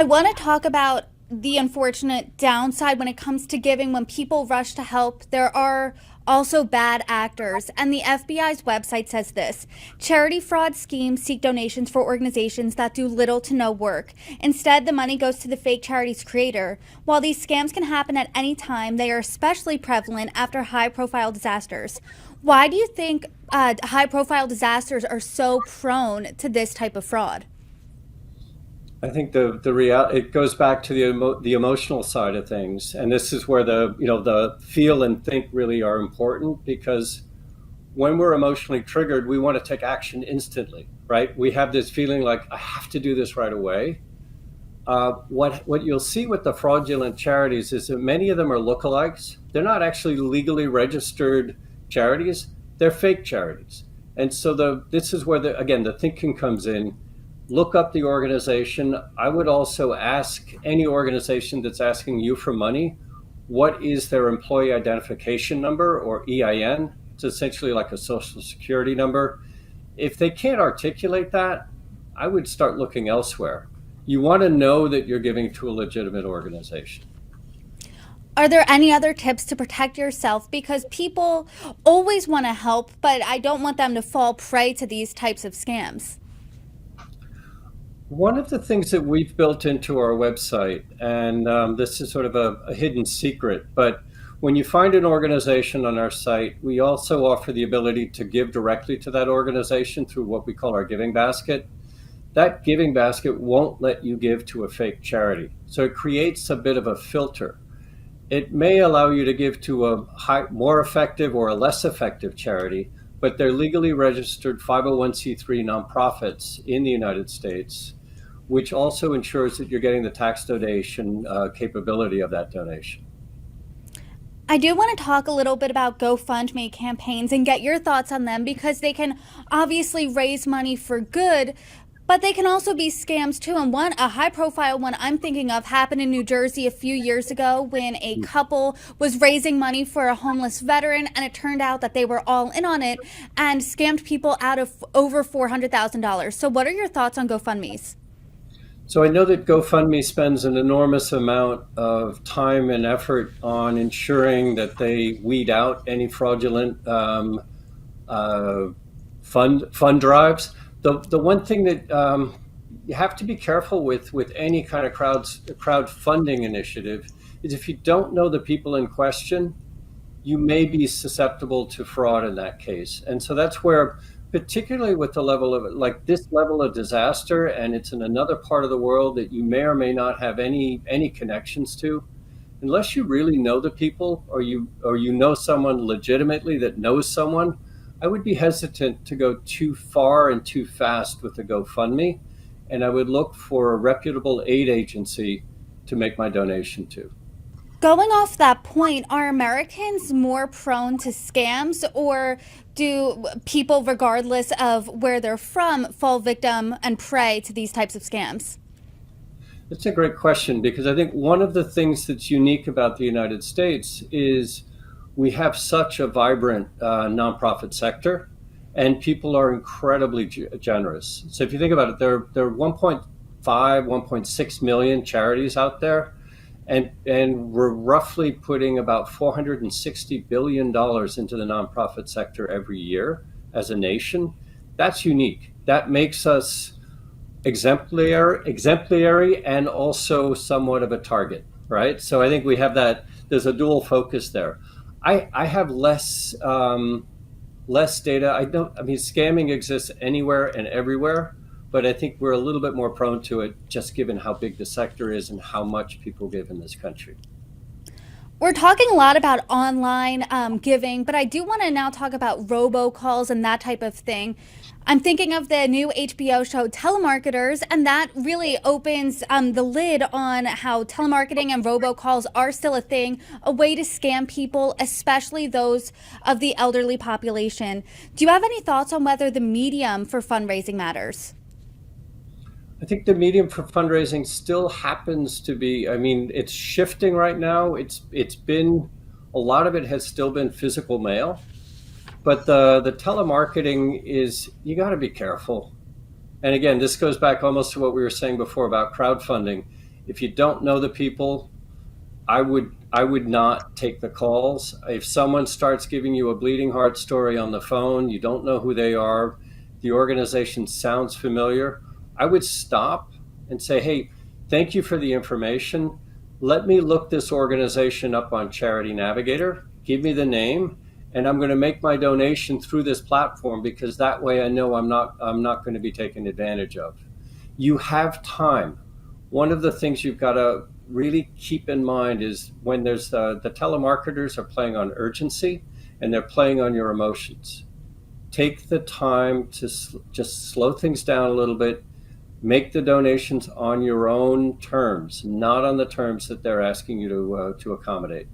I want to talk about the unfortunate downside when it comes to giving. When people rush to help, there are also bad actors. And the FBI's website says this: charity fraud schemes seek donations for organizations that do little to no work. Instead, the money goes to the fake charity's creator. While these scams can happen at any time, they are especially prevalent after high profile disasters. Why do you think high profile disasters are so prone to this type of fraud? I think the real it goes back to the emotional side of things, and this is where the feel and think really are important because when we're emotionally triggered, we want to take action instantly, right? We have this feeling like I have to do this right away. What you'll see with the fraudulent charities is that many of them are lookalikes. They're not actually legally registered charities; they're fake charities, and so this is where the thinking comes in. Look up the organization. I would also ask any organization that's asking you for money, what is their employee identification number or EIN? It's essentially like a social security number. If they can't articulate that, I would start looking elsewhere. You want to know that you're giving to a legitimate organization. Are there any other tips to protect yourself? Because people always want to help, but I don't want them to fall prey to these types of scams. One of the things that we've built into our website, and this is sort of a hidden secret, but when you find an organization on our site, we also offer the ability to give directly to that organization through what we call our giving basket. That giving basket won't let you give to a fake charity. So it creates a bit of a filter. It may allow you to give to more effective or a less effective charity, but they're legally registered 501c3 nonprofits in the United States, which also ensures that you're getting the tax donation capability of that donation. I do want to talk a little bit about GoFundMe campaigns and get your thoughts on them because they can obviously raise money for good, but they can also be scams too. And a high profile one I'm thinking of happened in New Jersey a few years ago when a couple was raising money for a homeless veteran, and it turned out that they were all in on it and scammed people out of over $400,000. So, what are your thoughts on GoFundMe's? So I know that GoFundMe spends an enormous amount of time and effort on ensuring that they weed out any fraudulent uh, fund drives. The one thing that you have to be careful with any kind of crowdfunding initiative is if you don't know the people in question, you may be susceptible to fraud in that case. And so that's where, particularly with the level of like this level of disaster, and it's in another part of the world that you may or may not have any connections to, unless you really know the people or you know someone legitimately that knows someone, I would be hesitant to go too far and too fast with the GoFundMe, and I would look for a reputable aid agency to make my donation to. Going off that point, are Americans more prone to scams, or do people, regardless of where they're from, fall victim and prey to these types of scams? That's a great question because I think one of the things that's unique about the United States is we have such a vibrant nonprofit sector, and people are incredibly generous. So if you think about it, there are 1.5, 1.6 million charities out there, and we're roughly putting about $460 billion into the nonprofit sector every year as a nation. That's unique. That makes us exemplary and also somewhat of a target, right? So I think we have that. There's a dual focus there. I have less data. I don't. I mean, scamming exists anywhere and everywhere, but I think we're a little bit more prone to it, just given how big the sector is and how much people give in this country. We're talking a lot about online giving, but I do want to now talk about robocalls and that type of thing. I'm thinking of the new HBO show Telemarketers, and that really opens the lid on how telemarketing and robocalls are still a thing, a way to scam people, especially those of the elderly population. Do you have any thoughts on whether the medium for fundraising matters? I think the medium for fundraising still happens to be. I mean, it's shifting right now. It's been a lot of it has still been physical mail, but the telemarketing is you got to be careful. And again, this goes back almost to what we were saying before about crowdfunding. If you don't know the people, I would not take the calls. If someone starts giving you a bleeding heart story on the phone, you don't know who they are, the organization sounds familiar, I would stop and say, hey, thank you for the information. Let me look this organization up on Charity Navigator. Give me the name, and I'm going to make my donation through this platform because that way I know I'm not going to be taken advantage of. You have time. One of the things you've got to really keep in mind is when there's the telemarketers are playing on urgency and they're playing on your emotions. Take the time to just slow things down a little bit. Make the donations on your own terms, not on the terms that they're asking you to accommodate.